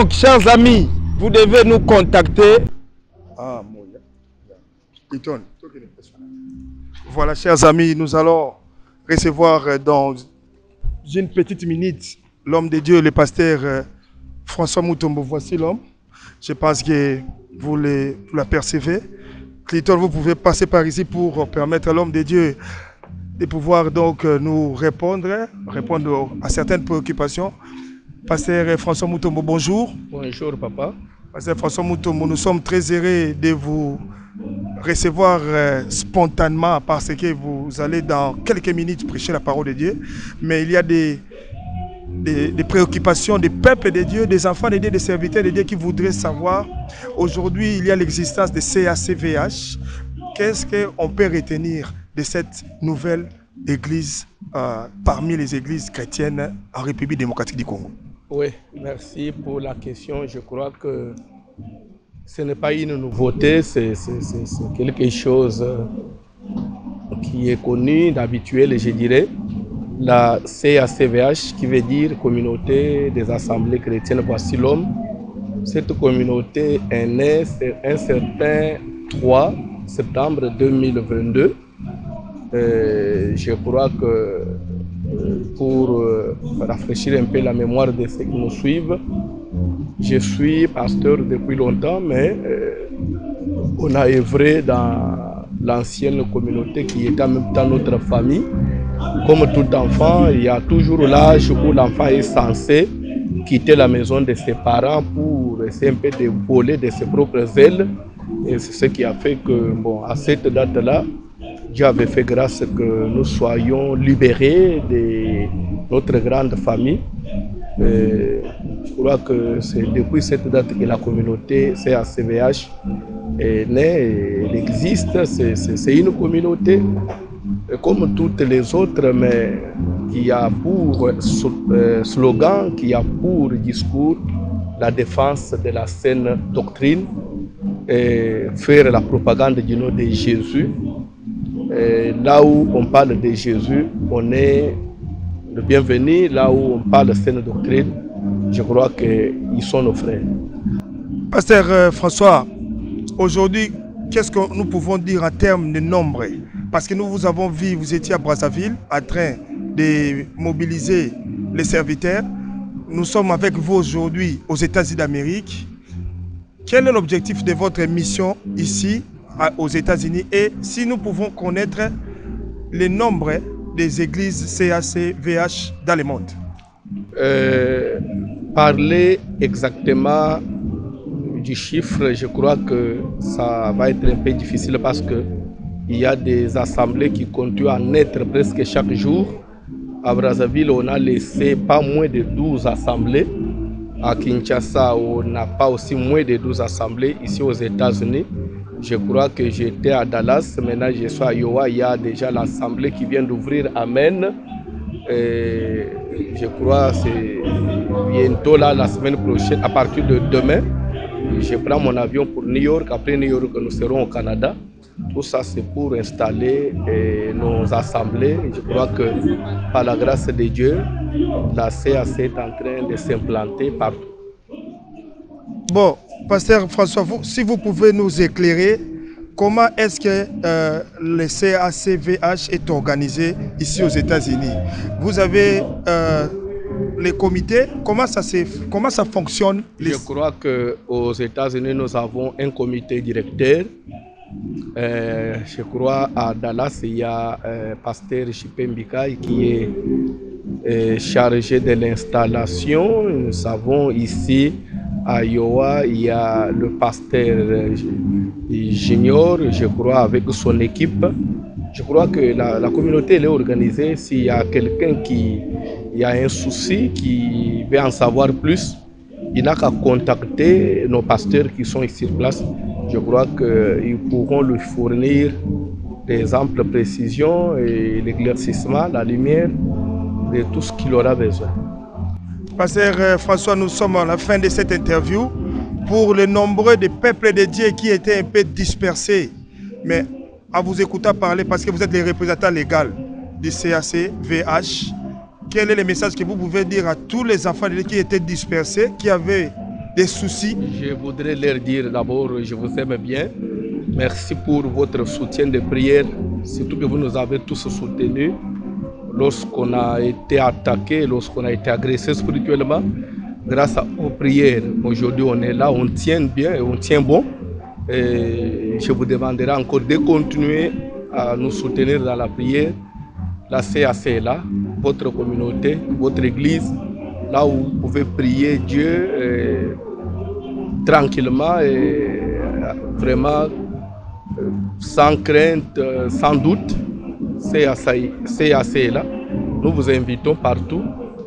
Donc, chers amis, vous devez nous contacter. Ah, mon Dieu. Voilà, chers amis, nous allons recevoir dans une petite minute l'homme de Dieu, le pasteur François Mutombo. Voici l'homme. Je pense que vous l'apercevez. Clayton, vous pouvez passer par ici pour permettre à l'homme de Dieu de pouvoir donc nous répondre à certaines préoccupations. Pasteur François Mutombo, bonjour. Bonjour, papa. Pasteur François Mutombo, nous sommes très heureux de vous recevoir spontanément parce que vous allez dans quelques minutes prêcher la parole de Dieu. Mais il y a des préoccupations des peuples de Dieu, des enfants de Dieu, des serviteurs de Dieu qui voudraient savoir. Aujourd'hui, il y a l'existence de CACVH. Qu'est-ce qu'on peut retenir de cette nouvelle église parmi les églises chrétiennes en République démocratique du Congo? Oui, merci pour la question. Je crois que ce n'est pas une nouveauté, c'est quelque chose qui est connu, d'habituel, je dirais. La CACVH, qui veut dire Communauté des Assemblées Chrétiennes, voici l'homme. Cette communauté est née un certain 3 septembre 2022. Je crois que pour rafraîchir un peu la mémoire de ceux qui nous suivent, je suis pasteur depuis longtemps, mais on a œuvré dans l'ancienne communauté qui était en même temps notre famille. Comme tout enfant, il y a toujours l'âge où l'enfant est censé quitter la maison de ses parents pour essayer un peu de voler de ses propres ailes. Et c'est ce qui a fait que, bon, à cette date-là, Dieu avait fait grâce que nous soyons libérés de notre grande famille. Je crois que c'est depuis cette date que la communauté CACVH est née, elle existe, c'est une communauté comme toutes les autres, mais qui a pour slogan, qui a pour discours la défense de la saine doctrine, et faire la propagande du nom de Jésus. Et là où on parle de Jésus, on est le bienvenu. Là où on parle de saine doctrine, je crois qu'ils sont nos frères. Pasteur François, aujourd'hui, qu'est-ce que nous pouvons dire en termes de nombre? Parce que nous vous avons vu, vous étiez à Brazzaville en train de mobiliser les serviteurs. Nous sommes avec vous aujourd'hui aux États-Unis d'Amérique. Quel est l'objectif de votre mission ici aux États-Unis et si nous pouvons connaître le nombre des églises CACVH dans le monde? Parler exactement du chiffre, je crois que ça va être un peu difficile parce que il y a des assemblées qui continuent à naître presque chaque jour. À Brazzaville, on a laissé pas moins de 12 assemblées. À Kinshasa, on n'a pas aussi moins de 12 assemblées. Ici aux États-Unis, je crois que j'étais à Dallas, maintenant je suis à Iowa. Il y a déjà l'assemblée qui vient d'ouvrir. Amen. Et je crois que c'est bientôt là, la semaine prochaine, à partir de demain, je prends mon avion pour New York. Après New York, nous serons au Canada. Tout ça, c'est pour installer nos assemblées. Je crois que par la grâce de Dieu, la CAC est en train de s'implanter partout. Bon, pasteur François, si vous pouvez nous éclairer, comment est-ce que le CACVH est organisé ici aux États-Unis? Vous avez les comités, comment ça fonctionne? Je crois qu'aux États-Unis, nous avons un comité directeur. Je crois à Dallas, il y a pasteur Chipé Mbikaï qui est chargé de l'installation. Nous avons ici à Iowa, il y a le pasteur Junior, je crois, avec son équipe. Je crois que la communauté elle est organisée. S'il y a quelqu'un qui a un souci, qui veut en savoir plus, il n'a qu'à contacter nos pasteurs qui sont ici sur place. Je crois qu'ils pourront lui fournir des amples précisions et l'éclaircissement, la lumière de tout ce qu'il aura besoin. Pasteur François, nous sommes à la fin de cette interview. Pour le nombre de peuples de Dieu qui étaient un peu dispersés, mais à vous écouter parler, parce que vous êtes les représentants légaux du CACVH, quel est le message que vous pouvez dire à tous les enfants de Dieu qui étaient dispersés, qui avaient des soucis? Je voudrais leur dire d'abord, je vous aime bien. Merci pour votre soutien de prière, surtout que vous nous avez tous soutenus lorsqu'on a été attaqué, lorsqu'on a été agressé spirituellement. Grâce aux prières, aujourd'hui on est là, on tient bien et on tient bon. Et je vous demanderai encore de continuer à nous soutenir dans la prière. La CAC est là, votre communauté, votre église, là où vous pouvez prier Dieu tranquillement et vraiment sans crainte, sans doute. CAC est là. Nous vous invitons partout.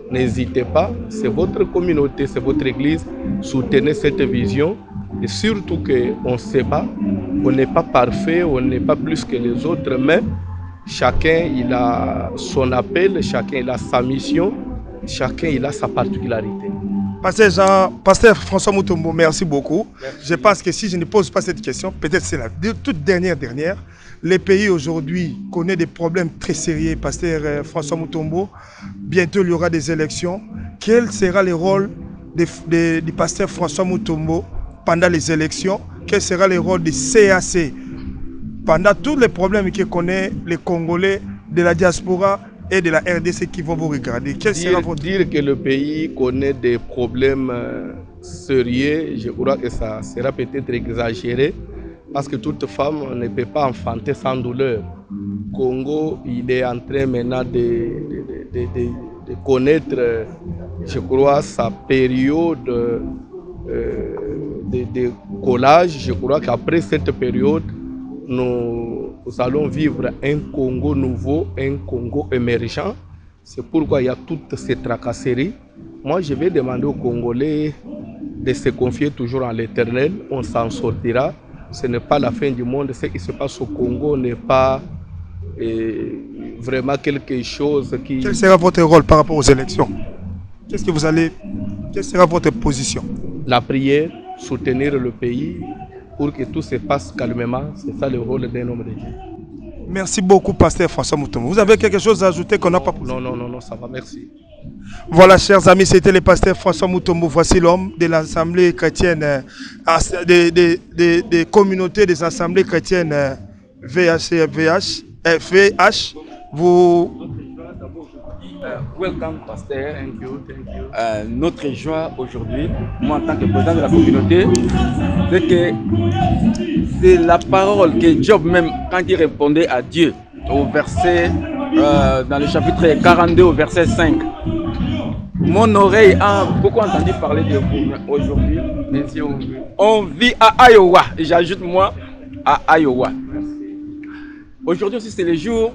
N'hésitez pas, c'est votre communauté, c'est votre église. Soutenez cette vision. Et surtout qu'on ne sait pas, on n'est pas parfait, on n'est pas plus que les autres, mais chacun il a son appel, chacun il a sa mission, chacun il a sa particularité. Pasteur François Mutombo, merci beaucoup. Merci. Je pense que si je ne pose pas cette question, peut-être c'est la toute dernière. Le pays aujourd'hui connaît des problèmes très sérieux. Pasteur François Mutombo, bientôt il y aura des élections. Quel sera le rôle du pasteur François Mutombo pendant les élections? Quel sera le rôle du CAC pendant tous les problèmes que connaissent les Congolais de la diaspora et de la RDC qui vont vous regarder? Dire que le pays connaît des problèmes sérieux, je crois que ça sera peut-être exagéré, parce que toute femme ne peut pas enfanter sans douleur. Le Congo, il est en train maintenant de connaître, je crois, sa période de collage. Je crois qu'après cette période, nous allons vivre un Congo nouveau, un Congo émergent. C'est pourquoi il y a toutes ces tracasseries. Moi, je vais demander aux Congolais de se confier toujours en l'Éternel. On s'en sortira. Ce n'est pas la fin du monde. Ce qui se passe au Congo n'est pas vraiment quelque chose qui... Quel sera votre rôle par rapport aux élections? Quelle sera votre position? La prière, soutenir le pays pour que tout se passe calmement. C'est ça le rôle d'un homme de Dieu. Merci beaucoup, pasteur François Mutombo. Vous avez quelque chose à ajouter qu'on n'a pas posé? Non, ça va, merci. Voilà, chers amis, c'était le pasteur François Mutombo. Voici l'homme de l'Assemblée chrétienne, des communautés des assemblées chrétiennes VH. Vous... Welcome, pasteur. Thank you. Notre joie aujourd'hui, moi en tant que président de la communauté, c'est que c'est la parole que Job même, quand il répondait à Dieu, au verset, dans le chapitre 42, au verset 5. Mon oreille a beaucoup entendu parler de vous aujourd'hui. On vit à Iowa, et j'ajoute moi à Iowa. Aujourd'hui aussi, c'est le jour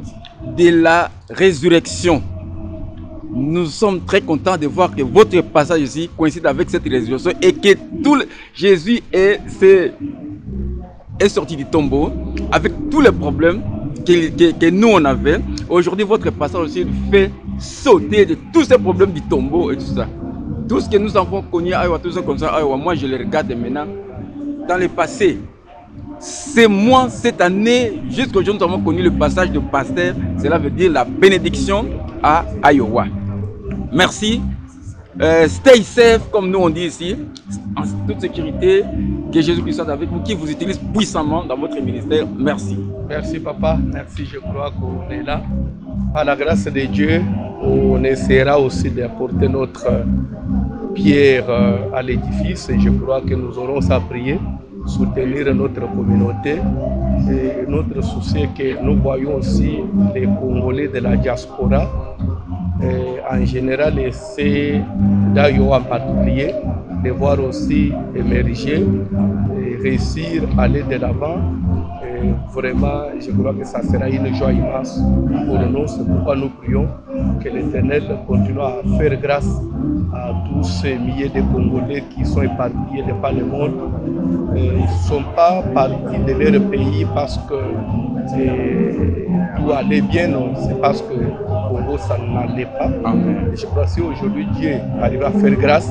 de la résurrection. Nous sommes très contents de voir que votre passage ici coïncide avec cette résurrection et que Jésus est sorti du tombeau avec tous les problèmes que nous on avait. Aujourd'hui, votre passage aussi fait sauter de tous ces problèmes du tombeau et tout ça. Tout ce que nous avons connu à Iowa, tout ce comme ça, moi je le regarde maintenant dans le passé. C'est moi cette année, jusqu'aujourd'hui, nous avons connu le passage de pasteur. Cela veut dire la bénédiction à Iowa. Merci. Stay safe, comme nous on dit ici, en toute sécurité. Que Jésus-Christ soit avec vous, qui vous utilise puissamment dans votre ministère. Merci. Merci, papa. Merci, je crois qu'on est là. Par la grâce de Dieu, on essaiera aussi d'apporter notre pierre à l'édifice. Et je crois que nous aurons à prier, soutenir notre communauté. Et notre souci est que nous voyons aussi les Congolais de la diaspora, en général, et c'est d'Iowa en particulier, de voir aussi émerger et réussir à aller de l'avant. Vraiment, je crois que ça sera une joie immense pour nous. C'est pourquoi nous prions que l'Éternel continue à faire grâce à tous ces milliers de Congolais qui sont éparpillés de par le monde. Ils ne sont pas partis de leur pays parce que tout allait bien, non. C'est parce que au Congo, ça n'allait pas. Et je crois que si aujourd'hui Dieu arrive à faire grâce,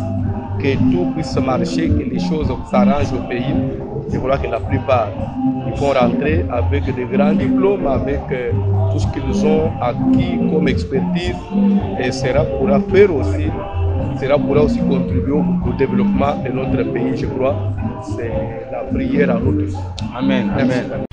que tout puisse marcher, que les choses s'arrangent au pays, je crois que la plupart ils vont rentrer avec de grands diplômes, avec tout ce qu'ils ont acquis comme expertise, et cela pourra faire aussi cela pourra aussi contribuer au développement de notre pays, je crois. C'est la prière à nous tous. Amen. Amen.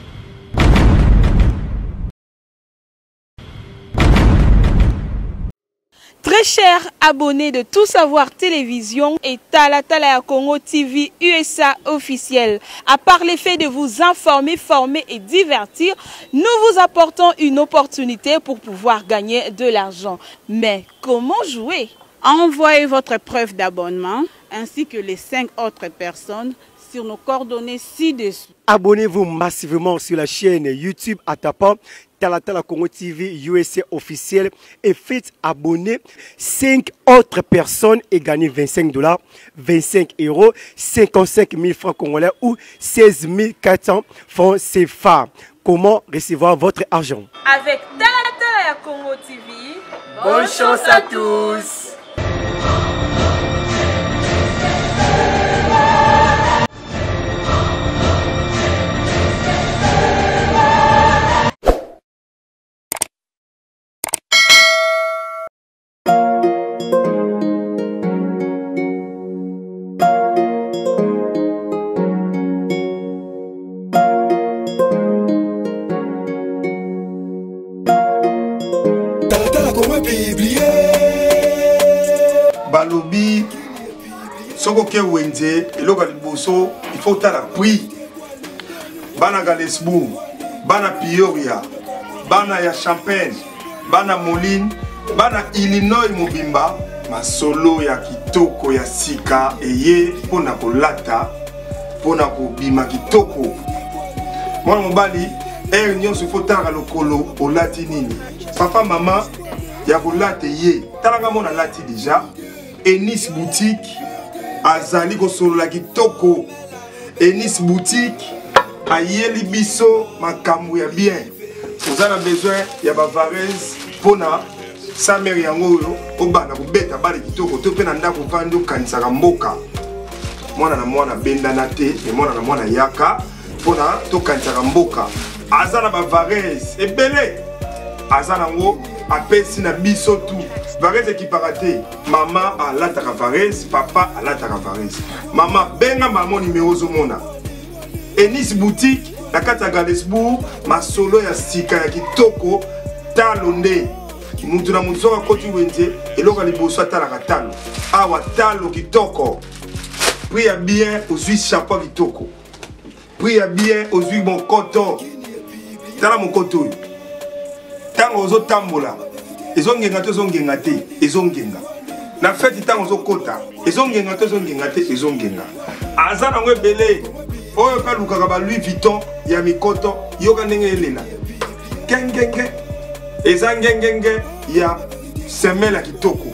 Très chers abonnés de Tout Savoir Télévision et Tala Congo TV USA officiel, à part l'effet de vous informer, former et divertir, nous vous apportons une opportunité pour pouvoir gagner de l'argent. Mais comment jouer? Envoyez votre preuve d'abonnement ainsi que les 5 autres personnes sur nos coordonnées ci-dessous. Abonnez-vous massivement sur la chaîne YouTube en tapant Tala Congo TV USA officiel et faites abonner 5 autres personnes et gagnez 25 $, 25 €, 55 000 francs congolais ou 16 400 francs CFA. Comment recevoir votre argent? Avec Tala Congo TV, bonne chance à tous! Balobi, soko ke wenze, eloka liboso, il faut ta la prix. Bana Galesbourg, bana Peoria, bana ya Champagne, bana Moline, bana Illinois Mobimba, masolo ya kitoko ya sika eye pona kolata, pona kobima kitoko. Mwana mobali, nyonso faut ta lokolo olati nini. Papa mama ya kolate ye, talanga mona lati déjà. Enis Boutique azali kosolola kitoko. Enis Boutique ayeli biso makambo ya bien. Vous avez besoin ya bavarese pona sa mère yango oyo obana kobeta bale kitoko to pe na ndako vandi okanisaka mboka. Mwana na mwana bendana te, mwana na mwana yaka pona tokanisaka mboka. Aza na bavarese ebele. Aza nango apesi na biso tu. Varese ekipaka mama alataka varese, papa alataka varese. Mama benga mama numéro ozomona. Enis Boutique na kati ya Galesbourg, masolo ya sika ya kitoko talo nde. Mutu na mutu soka koti wenze eloka liboso atalaka talo. Awa talo kitoko. Pria bien ozwi chapeau kitoko. Pria bien ozwi bon koto. Tala mon koto. Tango ozo tambola. Ezongenga te ezongenga te ezongenga. Na fête tango ozo kota. Ezongenga te ezongenga te ezongenga. Aza nango ebele. Oyo ka lukaka ba Louis Vuitton ya mikoto yoka ndenge elela. Kengenge. Eza ngengenge ya semela kitoko.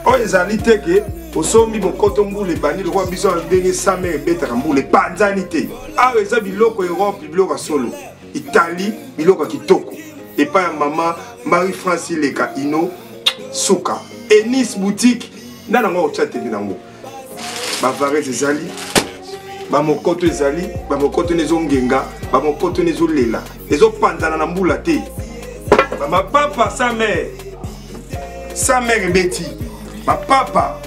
Oyo ezali teke osombi mokoto mbule bani lokwa biso ndenge same ebetaka mbule panzani te. Awa eza biloko Europe biloko solo. Italie biloko kitoko. Et pas ya maman Marie-France Leka Ino Souka. Enis Boutique nana ngo tchate binango. Ba varese ezali, ba mokoto ezali, ba mokoto nezongenga, ba mokoto nezolela. Ezo pandana na mbula te. Ba ma papa sa mère Betty. Ma papa.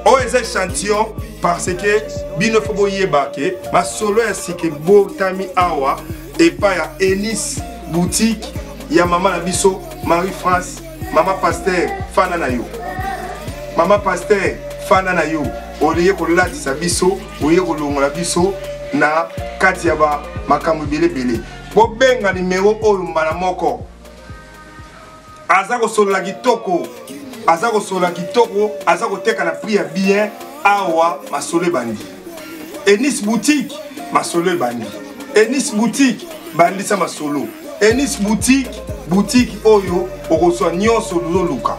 O eza échantillon parce que bino fobo yebake, ma solo ya sike bo tami awa et pas ya Enis Boutique, ya maman na biso Marie-France, maman pasteur fana na yo. Maman pasteur fana na yo. Oliye kolatisa biso, oye kolongola biso na kati ya ba makambo bele. Bo benga numéro oyo mbala moko. Aza kosolola kitoko. Aza kosolola kitoko, aza koteka na prix ya bien awa masolo bandi. Enis Boutique, masolo bandi. Enis Boutique, bandisa masolo. Enis Boutique, boutique oyo okoso nyonso loluka.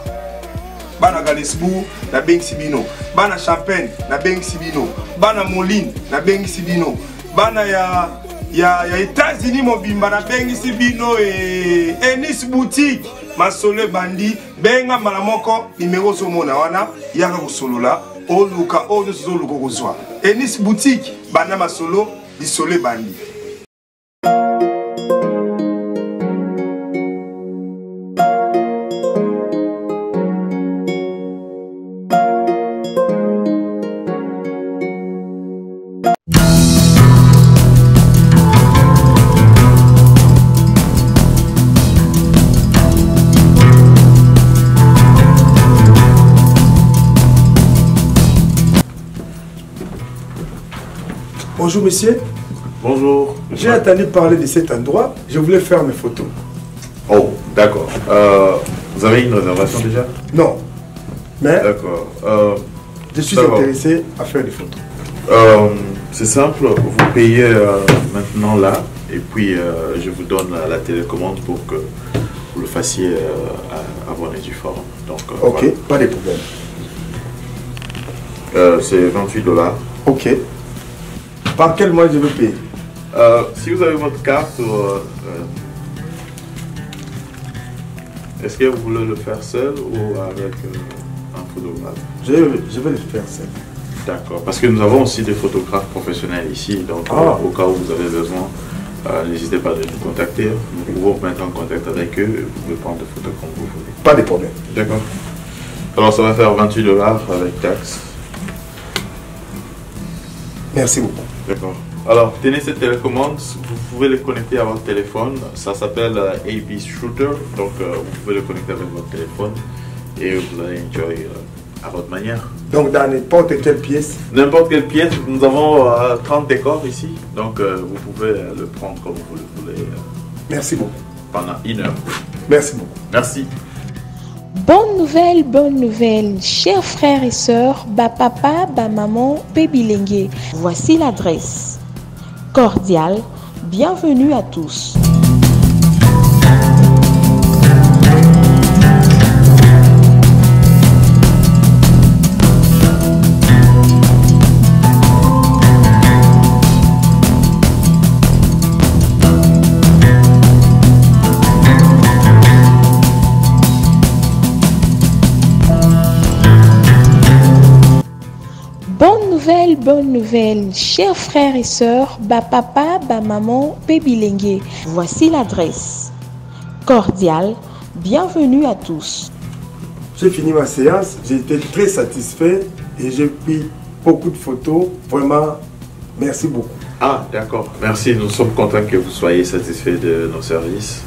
Bana Galesbourg na bengi bino, bana Champagne na bengi bino, bana Moline na bengi bino, bana ya États-Unis mobimba na bengi bino Enis Boutique masolo bandi benga mala moko numéro somona wana yaka kosolola oluka oyo zoluka kozwa. Enis Boutique bana masolo disole bandi. Bonjour monsieur. Bonjour. J'ai entendu parler de cet endroit. Je voulais faire mes photos. Oh, d'accord. Vous avez une réservation déjà? Non. Mais d'accord. Je suis intéressé à faire des photos. C'est simple. Vous payez maintenant là. Et puis je vous donne la télécommande pour que vous le fassiez à Abonné du Forum. Donc, ok, voilà. pas de problème. C'est $28. Ok. Par quel mois je veux payer? Si vous avez votre carte, est-ce que vous voulez le faire seul ou avec un photographe? Je vais le faire seul. D'accord, parce que nous avons aussi des photographes professionnels ici, donc au cas où vous avez besoin, n'hésitez pas à nous contacter. Nous pouvons vous mettre en contact avec eux et vous pouvez prendre des photos comme vous voulez. Pas de problème. D'accord. Alors ça va faire $28 avec taxe. Merci beaucoup. D'accord. Alors, tenez cette télécommande, vous pouvez le connecter à votre téléphone. Ça s'appelle AB Shooter. Donc, vous pouvez le connecter avec votre téléphone et vous allez enjoy à votre manière. Donc, dans n'importe quelle pièce? N'importe quelle pièce. Nous avons 30 décors ici. Donc, vous pouvez le prendre comme vous le voulez. Merci beaucoup. Pendant 1 heure. Merci beaucoup. Merci. Bonne nouvelle, chers frères et sœurs, ba papa, ba maman, Pébilengue. Voici l'adresse. Cordial, bienvenue à tous. Bonne nouvelle, chers frères et sœurs, ba papa, ba maman, Pébilengue. Voici l'adresse. Cordial, bienvenue à tous. J'ai fini ma séance, j'ai été très satisfait et j'ai pris beaucoup de photos. Vraiment, merci beaucoup. Ah, d'accord. Merci, nous sommes contents que vous soyez satisfait de nos services.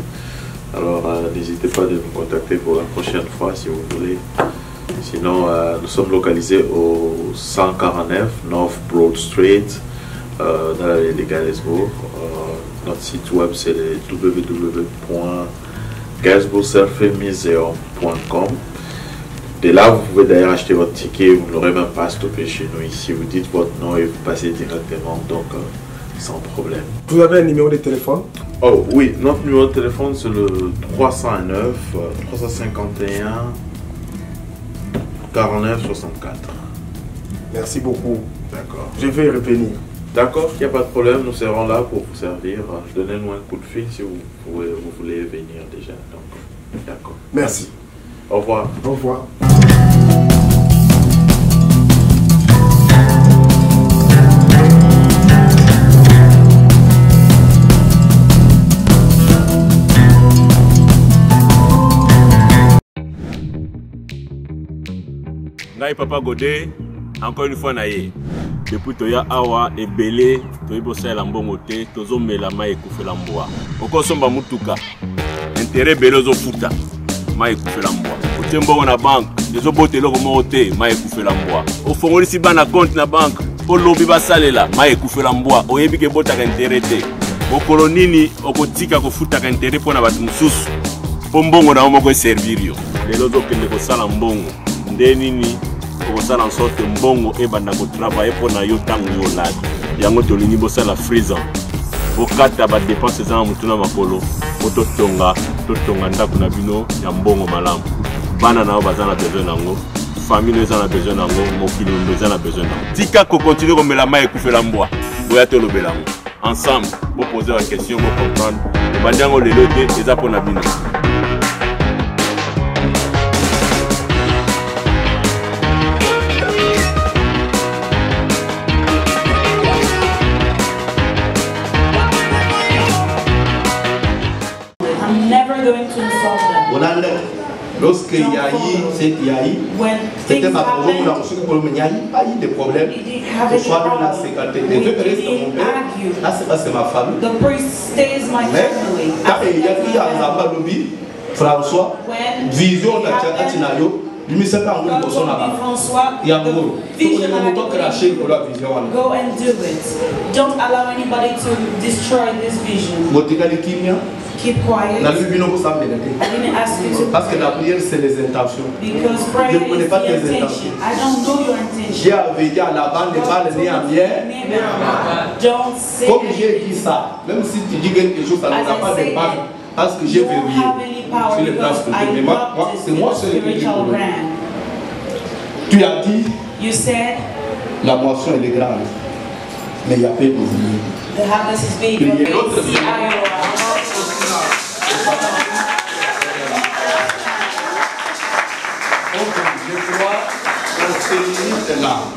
Alors, n'hésitez pas de nous contacter pour la prochaine fois si vous voulez. Sinon, nous sommes localisés au 149 North Broad Street, dans la ville de Galesburg. Notre site web, c'est www.galesburgsurfingmuseum.com. De là, vous pouvez d'ailleurs acheter votre ticket. Vous n'aurez même pas à stopper chez nous ici. Vous dites votre nom et vous passez directement, donc sans problème. Vous avez un numéro de téléphone? Oh oui, notre numéro de téléphone, c'est le 309 351 4964. Merci beaucoup. D'accord. Je vais revenir. D'accord, il n'y a pas de problème. Nous serons là pour vous servir. Donnez-nous un coup de fil si vous voulez venir déjà. D'accord. Merci. Au revoir. Au revoir. Ngai Papa Godé, encore une fois naïe. Depuis toya awa ebele toyibo sala mbongo te tozo mela mai ekufela mbwa. Okosomba mutuka. Intérêt belozo futa mai ekufela mbwa. Otembo na bank, ezo botelo ko te mai ekufela mbwa. Ofongolisi bana compte na bank, po lobi basalela mai ekufela mbwa. Oyebi ke botaka intérêt te. Mokolo nini okotika kofuta ka intérêt pona batu mususu. Po mbongo na omoko servir yo. Lelo zo kende ko sala mbongo. Ndenini okosala en sorte mbongo ebanda ko travailler pona yo tango yo ladi. Yango tolingi bosala freezer. Okata ba dépenses za mutuna makolo. Ototonga ndako na bino ya mbongo malamu. Bana na bazana besoin nango. Famille ezana besoin nango, mokili ezana besoin nango. Tika ko continuer ko mela mai ekufela mbwa. Boya to lobelango. Ensemble, vous posez la question, vous comprendre. Bandiango lelo te eza pona bino. Lorsque il y a eu, c'était ma maison où on a reçu pour le il y a eu des problèmes. Le soir de la sécurité, les deux restent mon père, là c'est ma famille. Mais quand il y a eu un Zamba Lobby, François, vision de la Tchanayo, God told me, François, the vision that I gave you, go and do it. Don't allow anybody to destroy this vision. Keep quiet. I didn't ask you to pray. Because prayer is the intention. I don't know your intention. Don't say Même si tu dis quelque chose, ça n'a pas de mal. Parce que j'ai verrouillé sur le plan spirituel. Mais c'est moi seul qui dis pour eux. Tu as dit, la moisson elle est grande, mais il y a peu d'ouvriers. Il y a d'autres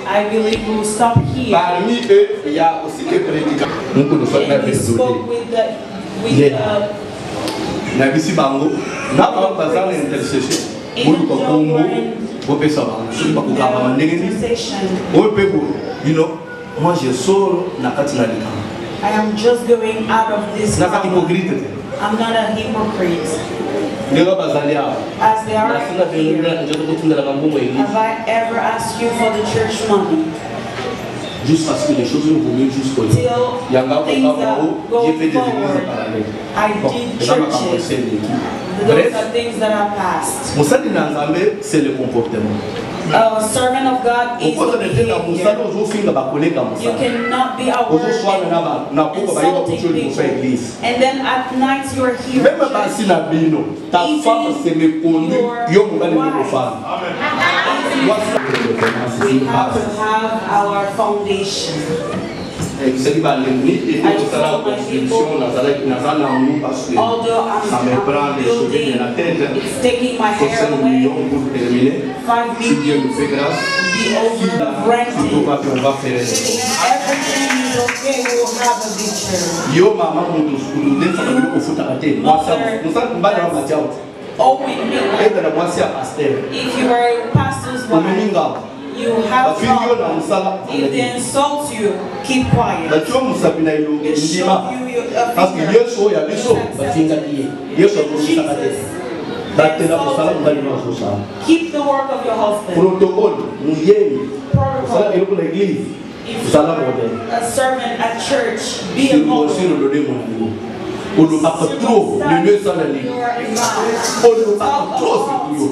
I believe we'll stop here. Parmi eux, il y a aussi des prédicateurs. Nous connaissons bien les Nabisi Bango, n'a pas besoin d'intercession. You know, moi je sors na katina de kama. I am just going out of this. I'm not a hypocrite. As they are here, have I ever asked you for the church money? Juste parce que les choses vont mieux jusqu'au bout. Il y a un gars qui j'ai fait des églises parallèles. Mon salut dans c'est le comportement. Servant of God is the behavior. You cannot be a word insulting people. And then at night you are here. Même si la bino, ta femme c'est méconnue, yo mon gars we have to have our foundation. I told my people, although I'm building, it's taking my hair away. 5 million will be over rented. Everything is okay, we'll have a big church. Yo mama if you are a pastor's wife, you have problems. If they insult you, keep quiet. It shows you keep the work of your husband. Protocol. If a servant at church, be a model. On ne parle pas trop, le mieux ça la ligne. On ne parle pas trop,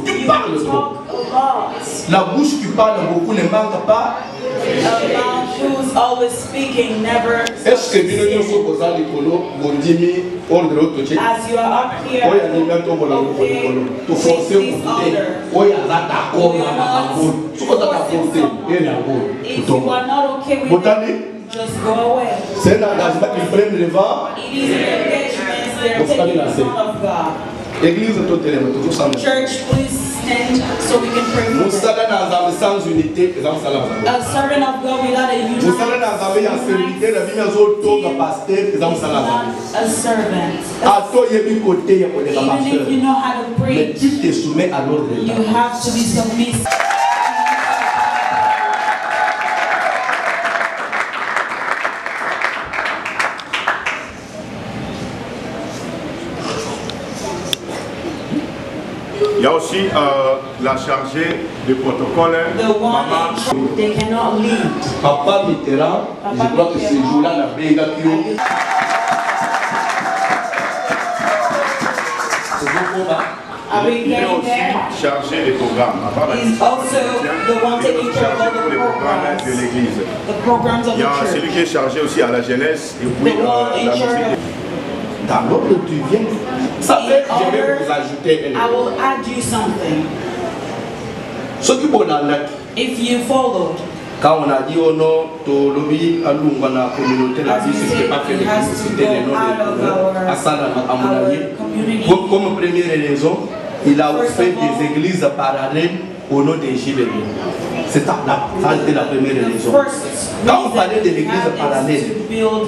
tu parles trop. La bouche qui parle beaucoup ne manque pas. Est-ce que nous sommes posés à l'école, on dit ordre autre chose. As you are up here, tu forces on y a là d'accord, if you are not okay with it, just go away. C'est un engagement qui prend le vent. It is an engagement they're taking in front of God. Église tout est toujours sans. Church, please stand so we can pray. Nous sommes dans sans unité, a servant of God without a unity. Nous sommes dans serviteur, la vie nous autres pasteur, a servant. À toi yebi côté ya pour les pasteurs. Even if you know how to preach, mais tu te soumets à l'ordre. You have to be submissive. Il y a aussi la chargée de protocole, maman. Papa Mitterrand, je crois que ce jour-là, la Béga qui il est aussi chargé des programmes. He's also the one taking care of all the programs de l'église. The programs of the church. Il y a celui qui est chargé aussi à la jeunesse et puis la musique. Dans l'ordre tu viens. Ça fait, je vais vous ajouter un. I will add you something. Ce qui bon dans if you followed. Quand on a dit au nom, to lobby à la communauté, la vie, c'était pas fait de publicité des noms de Assana à mon avis. Comme première raison, il a fait des églises parallèles au nom des JBB. C'est ça la première raison. Quand on parlait de l'église parallèle,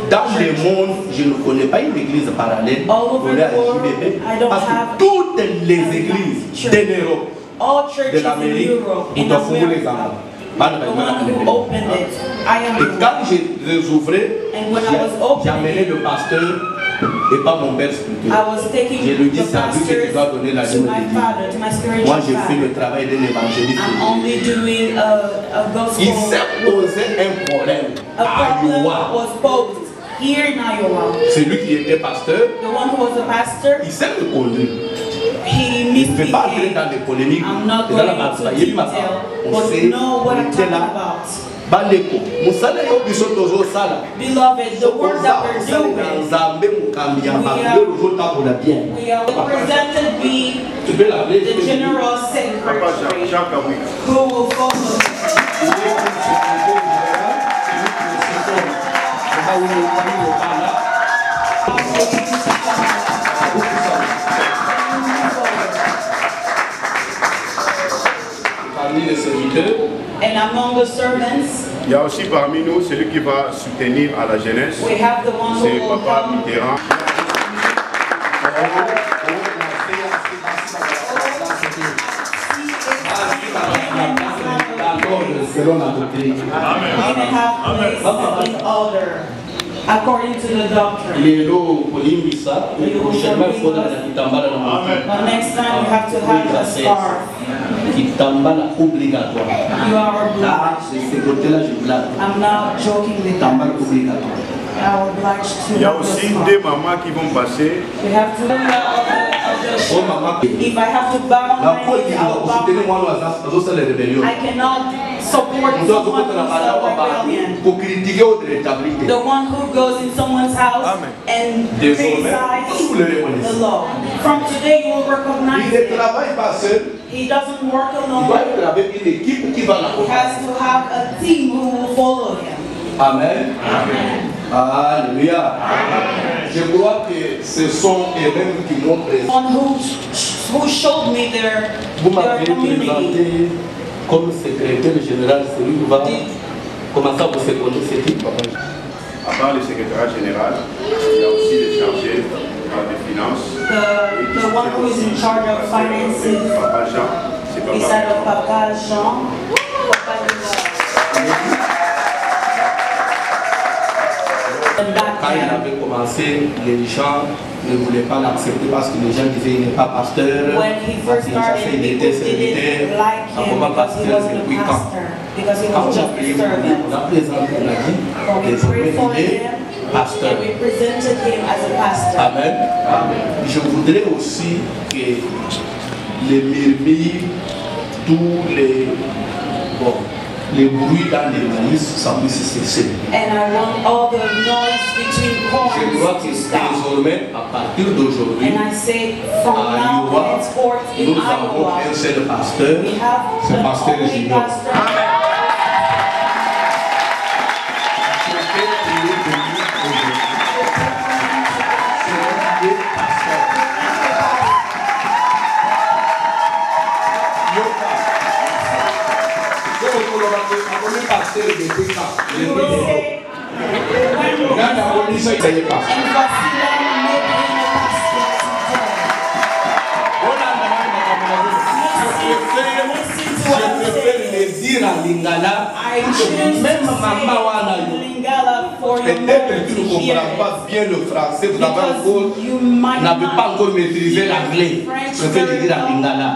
dans le monde, je ne connais pas une église parallèle au JBB, parce que toutes les églises de l'Europe, de l'Amérique, on doit fouiller les enfants. Et quand je les ouvrais, j'ai amené le pasteur et pas mon père spirituel. Je lui dis, c'est à lui que tu dois donner la ligne de Dieu. Moi, je fais le travail d'un évangéliste. Il s'est posé un problème à Iowa. Celui qui était pasteur, il s'est reconnu. Il ne fait pas entrer dans les polémiques. Dans la bataille, il m'a dit, on sait, on était là. Bandeko, musala yo biso tozo sala. Beloved, the work that we're doing, we are represented by the General Secretary who will focus. Parmi les serviteurs, and among the servants, il y a aussi parmi nous celui qui va soutenir à la jeunesse. C'est Papa Mitterrand. selon la doctrine. According to the doctrine. But next time you have to have a scarf. You are obliged. I'm not joking with that. I would obliged to. Il y a aussi des mamans qui vont passer. We have to. If I have to bow my knee, I will bow my knee. I cannot support someone who's a rebellion. The one who goes in someone's house and criticize the law. From today you will recognize him. He doesn't work alone. He has to have a team who will follow him. Amen. Amen. Alléluia. Je crois que ce sont eux-mêmes qui m'ont présenté. One who showed me their community. Comme secrétaire général, celui qui va commencer à vous seconder, c'est qui, papa? À part le secrétaire général, il y a aussi les chargés des finances. The one who is in charge of finances. Papa Jean. C'est Papa Jean. Papa Jean. Quand il avait commencé, les gens ne voulaient pas l'accepter parce que les gens disaient qu'il n'est pas pasteur. Il était serviteur. Comment pasteur, c'est depuis quand? Quand on a prié pour lui, on a présenté, on a dit, désormais il est pasteur. Amen. Je voudrais aussi que les murmures, tous les bruits dans les maïs, ça puisse cesser. And I want all the noise between horns. Je crois que désormais, à partir d'aujourd'hui, and I say from now henceforth in nous avons un seul pasteur, c'est pasteur Junior. Je préfère le dire en lingala, même maman peut-être que tu ne comprends pas bien le français, vous n'avez pas encore maîtrisé l'anglais. Je préfère le dire en lingala.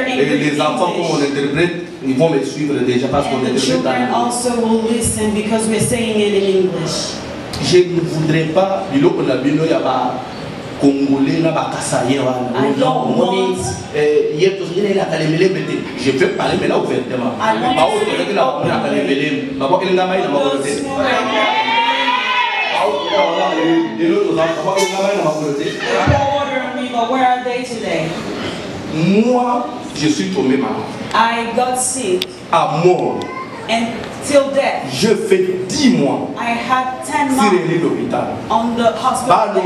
Et les enfants, comme on interprète, ils vont me suivre déjà parce qu'on interprète en anglais. Je ne voudrais pas, Congolais n'a pas cassé. Je vais parler mais là ouvertement. Moi, je suis tombé malade. I got sick. À mort. And till death. Je fais 10 mois. I had 10 months on the hospital bed.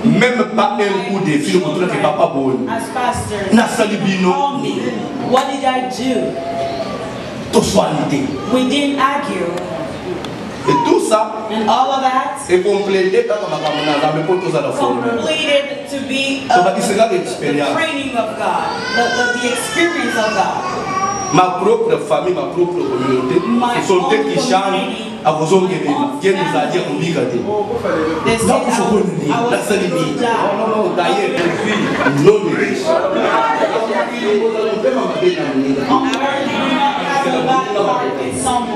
Même pas un coup de fil pour que papa bon. As pastor, call me. What did I do? We didn't argue. Et tout ça, and all of that, est complété completed to be the training of God, the experience of God. Ma propre famille, ma propre communauté, ce sont eux qui changent à vos hommes qui nous a dit on biga de. Là vous faut nous dire, la seule limite. Non, d'ailleurs,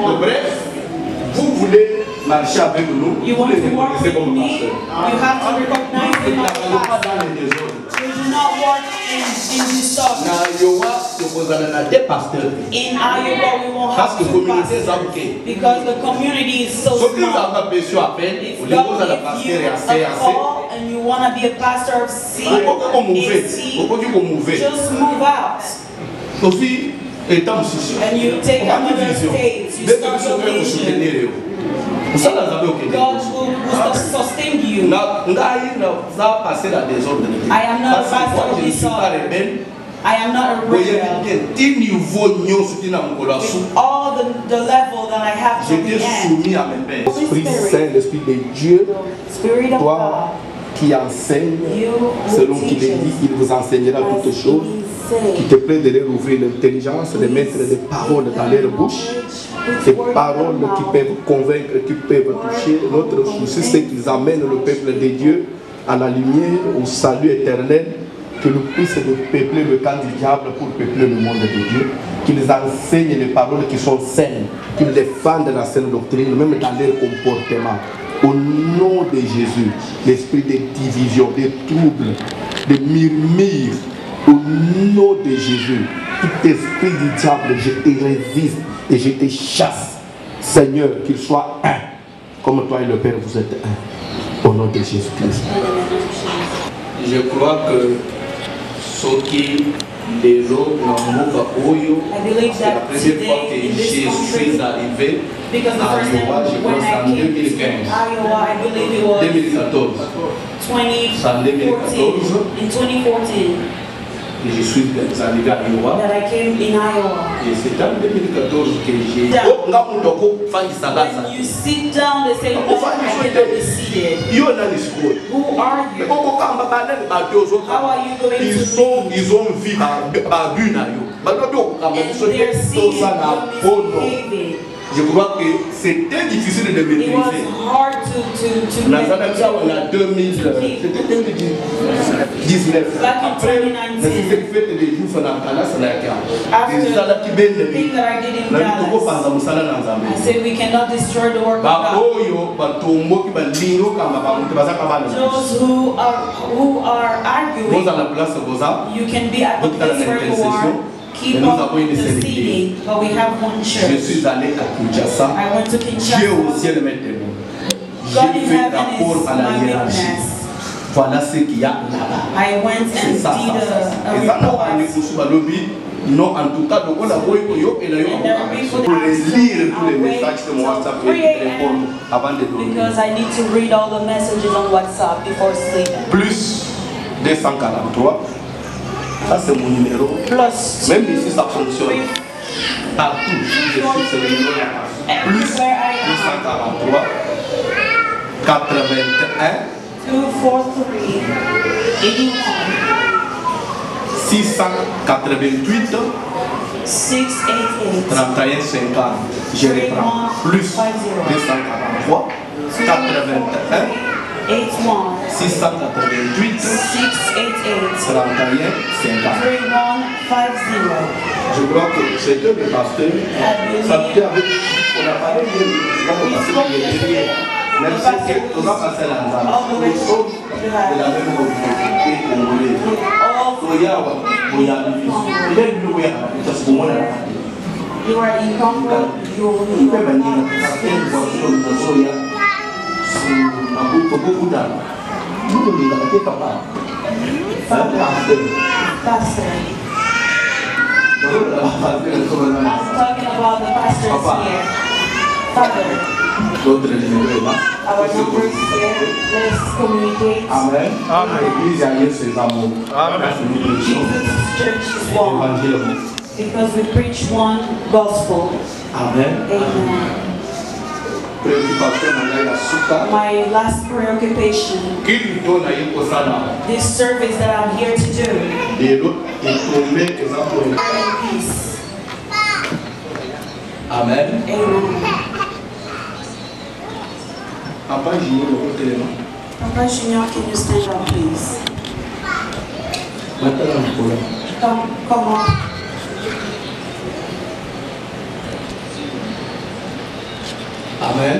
non bref, vous voulez marcher avec nous, vous les reconnaissez comme pasteur. You have to recognize me as a pastor. You do not work in disorder. In Iowa, we won't have two pastors because the community is so small. If you call and you want to be a pastor of CAC, just move out. And you take another state, you start your vision. God will sustain you. I am not a pastor of disorder. I am not a rebel. With all the level that I have to be at. Esprit Saint, l'Esprit de Dieu, toi qui enseigne, selon qu'il est dit, il vous enseignera toutes choses, qui te plaît de leur ouvrir l'intelligence, de mettre des paroles dans leur bouche, des paroles qui peuvent convaincre, qui peuvent toucher. Notre souci, c'est qu'ils amènent le peuple de Dieu à la lumière, au salut éternel, que nous puissions peupler le camp du diable pour peupler le monde de Dieu, qu'ils enseignent les paroles qui sont saines, qu'ils défendent la saine doctrine, même dans leur comportement. Au nom de Jésus, l'esprit de division, de troubles, de murmures, au nom de Jésus, tout esprit du diable, je te résiste et je te chasse. Seigneur, qu'il soit un, comme toi et le Père, vous êtes un. Au nom de Jésus-Christ. Je crois que ce qui les autres c'est la première fois que je suis arrivé à Iowa, je pense en 2015. 2014. C'est en 2014. Et je suis arrivé à Iowa. Et c'est en 2014 que j'ai dit When you sit down, they say, no, I cannot be seated. Who are you? How are you going to be? Ils ont vu ma but. And they're seeing you misbehaving. Je crois que c'était difficile de maîtriser. It was hard to en 2019. Back in 2019. After the thing that I did in Dallas, I said we cannot destroy the work of God. Those who are arguing, you can be at the place where you are. Keep up the seating, but we have one church. I went to Kinshasa. God in heaven is my witness. Voilà ce qu'il y a là-bas. I went and did a report. Non, en tout cas, on a pour lire tous les messages de mon WhatsApp avant de dormir. Because I need to read all the messages on WhatsApp before sleeping. Plus 243. Ça c'est mon numéro. Plus même ici ça fonctionne. Partout, je suis sur le numéro. Plus 243 81 243 81 688 688 31 50. Je reprends. Plus 243 81 688 31 50. Je crois que c'est eux les pasteurs. Ça peut avec on a parlé de même si on va passer là de la même communauté congolaise. You are in Congo, you are not pastor. I'm talking about the pastors here. Father. Our numbers here. Let's communicate. Amen. Amen. Jesus' church is one. Because we preach one gospel. Amen. Amen. My last preoccupation, this service that I'm here to do, Amen. Amen. Papa Junior, le côté là. Papa Junior, can you stand up, please? Come on. Amen.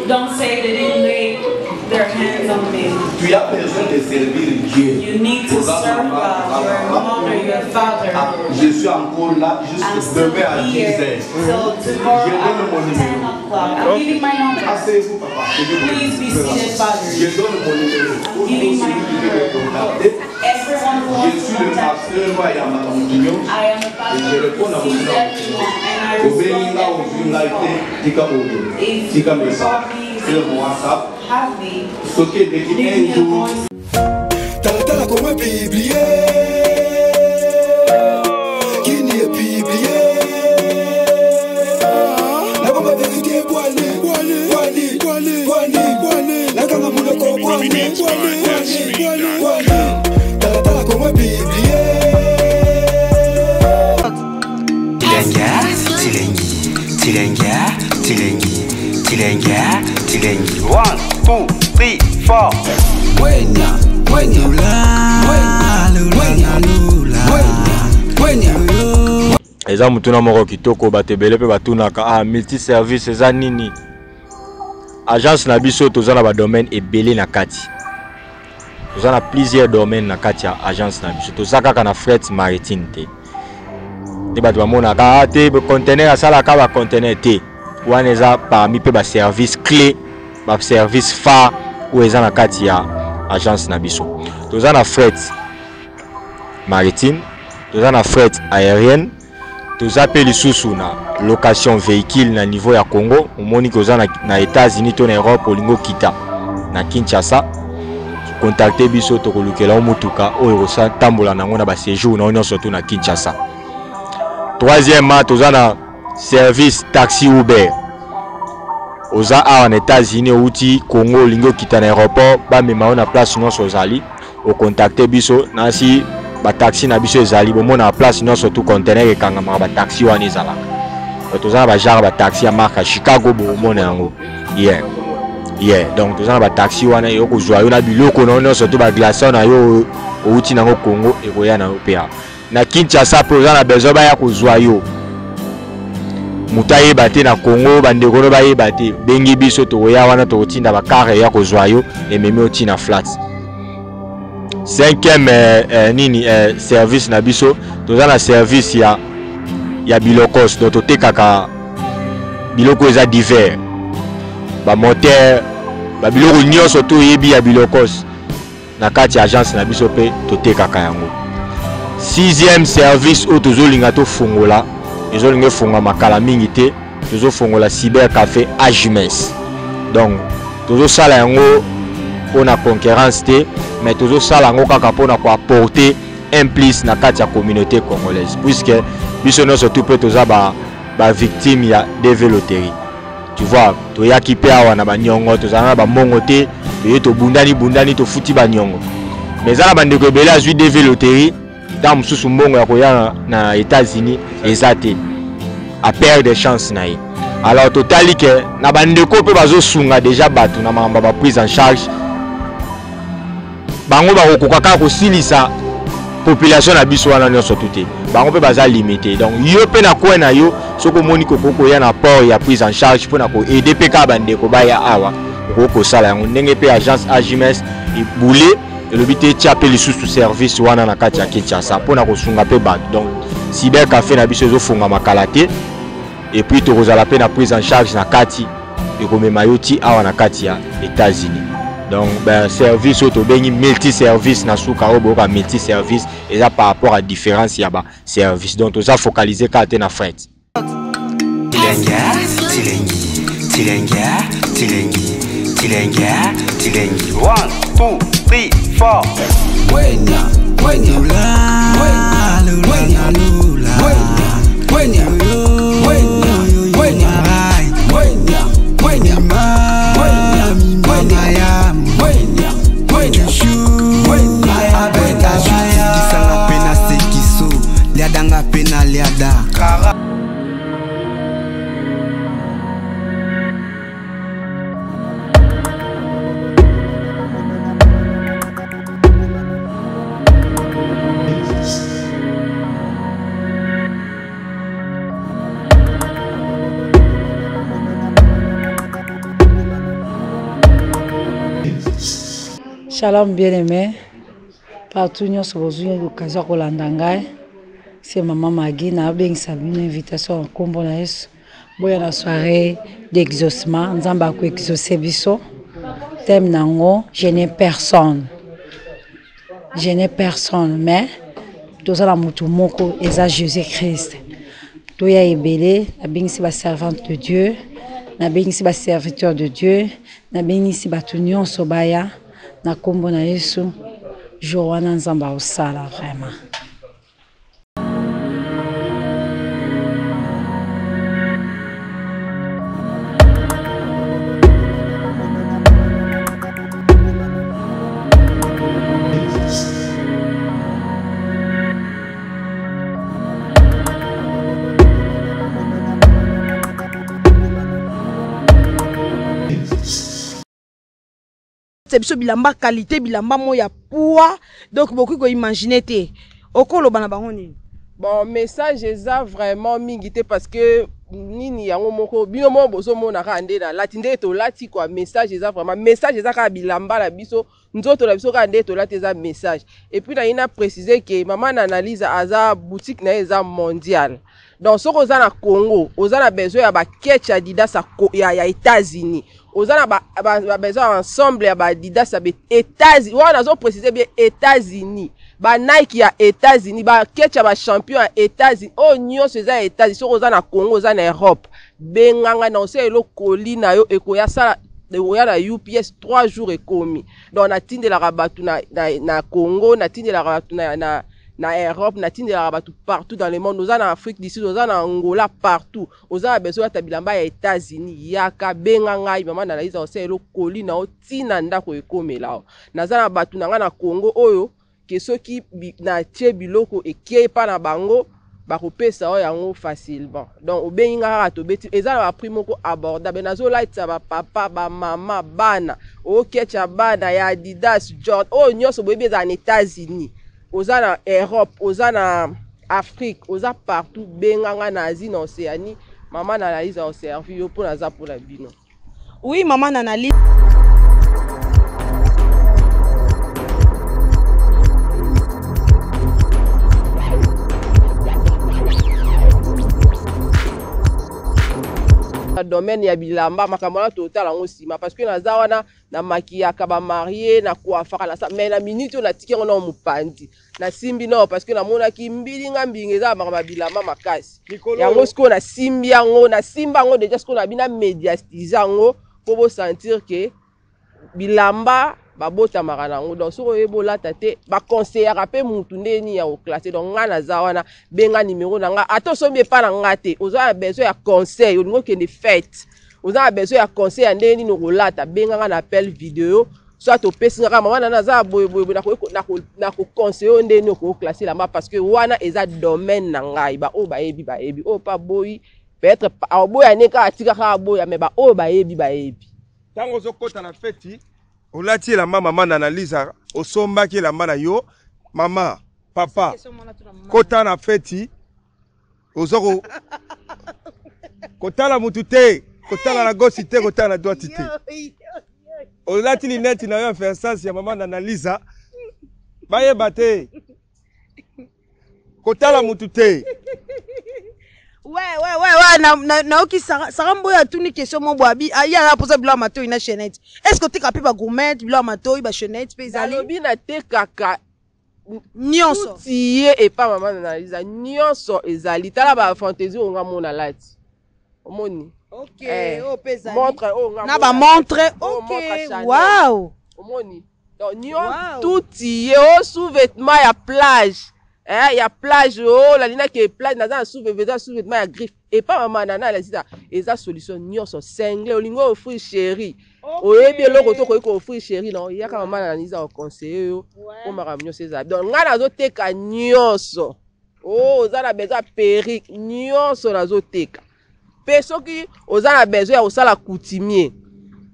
Don't say they didn't lay their hands on me. Tu as besoin de servir Dieu. You need to serve God, your mother, your father. Je suis encore là jusqu'à demain à 10 heures. So tomorrow at 10 o'clock. I'm giving my number. Asseyez-vous, papa. Please be seated, Father. Je donne mon numéro. I'm giving my number. Everyone who Je wants suis to le contact pasteur me. Waya Matamoutignon. I am the pastor Et je réponds à who vos sees everyone, and I respond every Tika Odo. Tika Mesa. C'est mon WhatsApp. have me. Ce qui est décrit un jour. Talatala comment publier? Qui n'y est publié? La bombe vérité boilie. La gamme moule ko boilie. Talatala comment publier? Tilenga. 1, 2, 3, 4. eza mutuna moko kitoko batebele pe batunaka multiservice eza nini. Agence na biso toza na ba domaine ebele na kati. Toza na plusieurs domaines na kati ya agence na biso. Toza kaka na fret maritime te. Te bato bamonaka te conteneur asalaka ba conteneur te. Wana eza parmi pe ba service clé, ba service phare ou eza na kati ya agence na biso. Toza na fret maritime, toza na fret aérienne, toza pe lisusu na location véhicule na niveau ya Congo. Omoni koza na États-Unis to na Europe olingo kita na Kinshasa. Contacter biso to kolukela mutuka oyo kosa tambola nango na ba séjour na onyo surtout na Kinshasa. Troisièmement, toza na service taxi Uber. Oza en États-Unis outi Congo lingo kita na aéroport ba mema na place nyonso ozali o contacter biso na si ba taxi na biso ezali bomo na place nyonso tout conteneur ekangama ba taxi wana ezala. Toza ba genre ba taxi ya marque Chicago bomo na yango. Donc toza ba taxi wana yo ko zwa yo na biloko na nyonso tout ba glaçon na yo outi nango Congo ekoya na OPA. Na Kinshasa toza na besoin ba ya ko zwa yo. Mutaye bate na Congo bandeko no baye bate bengi biso to ya wana to tinda ba kare ya ko zwayo et meme otina flat. Cinquième service na biso toza na service ya bilokos to tekaka biloko eza divers ba moteur ba biloko nyonso to yebi ya bilokos na kati agence na biso pe to tekaka yango. Sixième service o tozolinga to fungola ezolinga funga makala mingi te tozo fungola cyber café Ajimes. Donc tozo sala yango pona concurrence te mais tozo sala yango kaka pona ko apporter un plus na kati ya communauté congolaise puisque biso no surtout pe toza ba victime ya DV loterie. Tu vois to yaki pe awa na ba nyongo toza na ba mongo te to bundani to futi ba nyongo mais za ba ndeko ebele azui DV loterie dans mususu mbongo ya koya na États-Unis ezate a perdre des chances na ye. Alors totali que na bandeko pe bazo sunga déjà batu na mamba ba prise en charge bango ba kokoka ko silisa population na biso wana nyonso tuté bango pe baza limité. Donc yo pe na ko na yo soko moni kokoko ya na port ya prise en charge pona ko aider pe ka bandeko ba ya awa ko sala yango ndenge pe agence Ajimes e boulé le but est de les sous service wana na kati ya Kinshasa pona ko sunga pe batu. Donc cyber café na biso zo funga makalate et puis to kozala pe na prise en charge na kati e ko mema yoti awa na kati ya États-Unis. Donc ben service auto bengi multi service na suka obo ka multi service et ça par rapport à différence ya ba service. Donc to ça focaliser kate na fret. Tilenga 1, 2, 3, 4. ya Dakar. Shalom bien-aimé, partout nous sommes l'occasion de l'Andangai. C'est maman Magui, n'a bien une invitation en combo na yesu. Boya na soirée d'exaucement, nzamba ko exaucer biso. Thème nango, je n'ai personne. Je n'ai personne, mais tous la mutu moko eza Jésus-Christ. Toya ebele, na bingisi ba servante de Dieu, na bingisi ba serviteur de Dieu, na bingisi ba tunyon sobaya. Na kombo na Yesu Joana nzamba osala vraiment. C'est bilamba qualité bilamba moya poids donc beaucoup ko imaginer té okolo bana bango nini. Bon message eza vraiment mingité parce que nini yango moko bino mo bozo mona ka ande na latinde to lati quoi message eza vraiment message eza ka bilamba la biso nzoto la biso ka ande to lati eza message et puis na ina préciser que maman analyse aza boutique na eza mondial. Donc ce qu'on a na Congo, on a besoin de ketch Adidas ya États-Unis. On a besoin ensemble ya Adidas États-Unis. On a précisé bien États-Unis. Ba Nike ya États-Unis, ba ketch ya champion ya États-Unis. Oh nyo c'est ça États-Unis. So on a na Congo, on a na Europe. Benganga na ose elo kolina yo ekoya sala oya na UPS 3 jours ekomi. Donc on a tinde la rabatu na Congo, na tinde la rabatu na Europe, na tinde la rabatu partout dans le monde. Nous en Afrique d'ici, nous en Angola partout. Nous en besoin de tabilamba ya États-Unis. Yaka benganga maman na liza ose elo kolina o tina ndako ekomela. Na zana batu na Congo oyo ke soki na tie biloko eke pa na bango bakopesa o yango facilement. Donc obenga to beti eza na prix moko abordable nazo light ba papa ba mama bana o ketcha bana ya Adidas Jordan o nyoso bebe za na États-Unis oza na Europe oza na Afrique oza partout benganga na Asie na Océanie maman na analyse au service yo pour naza pour la bino. Oui maman na analyse domaine ya bilamba makamala total en osima parce que naza wana na maquillaka ba marié na coiffaka na mais na minute on a tiki on mupandi na simbi non parce que na mona ki mbilinga mbingeza makama bilamba makasi yango sko na simbi yango na simba yango déjà sko na bina médiatiser yango pour vous sentir que bilamba babota maranango donc soko ebola tate ba conseiller rapé mutu ndeni ya oclassé donc nga naza wana benga numéro nanga atosombi pa na ngate oza besoin ya conseil olingo ke ne fête oza besoin ya conseil ndeni no rolata benga nga na appel vidéo soit to pesinga kama wana naza boy na ko conseiller ndeni ko classer la parce que wana eza domaine na ngai ba o baebi o pa boy peut-être a boy aneka atika ka boy mais ba o baebi tango zokota na fête olati la maman analyse au somba qui la mana yo maman papa kota na feti ozoko kota la mutute kota la gauche te kota la droite te olati linette na yo faire ça si maman analyse baye bate kota la mutute. Ouais, naoki sarambo ya tuni question mon boabi aya la posa bila mato ina chenette. Est-ce que tu capé ba gourmet bila mato ba chenette pe zali? Lobi na te kaka nyonso. Tiye et pas maman analyse nyonso ezali tala ba fantaisie onga mona lati. Omoni. OK, o pe zali. Montre onga. Na ba montre. OK. Wow. Omoni. Donc nyonso tout tiye o sous-vêtement ya plage. Il y a plage, oh, la ligne qui est plage, dans un sous-vêtement, il y a griffe. Et pas maman, nana, et ça solution, n'y sont cinglés, au lingo offrir chéri. Oh, et bien, l'autre, auto, offrir chéri, non, il y a quand même un conseiller, pour ma ramener ses habits. Donc, on a d'autres cas, nyonso. oh oza na besoin perruque nyonso nazoteka pe soki oza na besoin ya kosala coutumier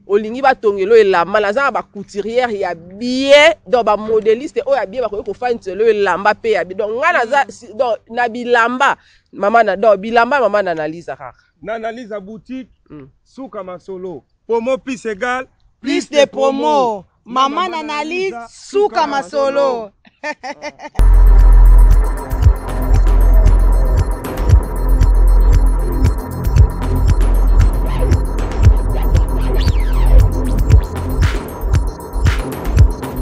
olingi batongelo elamba naza na bacouturière ya bien donc bamodéliste oyo ya bien bakoki kofaniselo elamba mpe ya bien donc nga naza donc na bilamba mama na donc bilamba mama na analyse kaka na analyse à boutique Souka Masolo promo plus égal plus de promo maman analyse Souka Masolo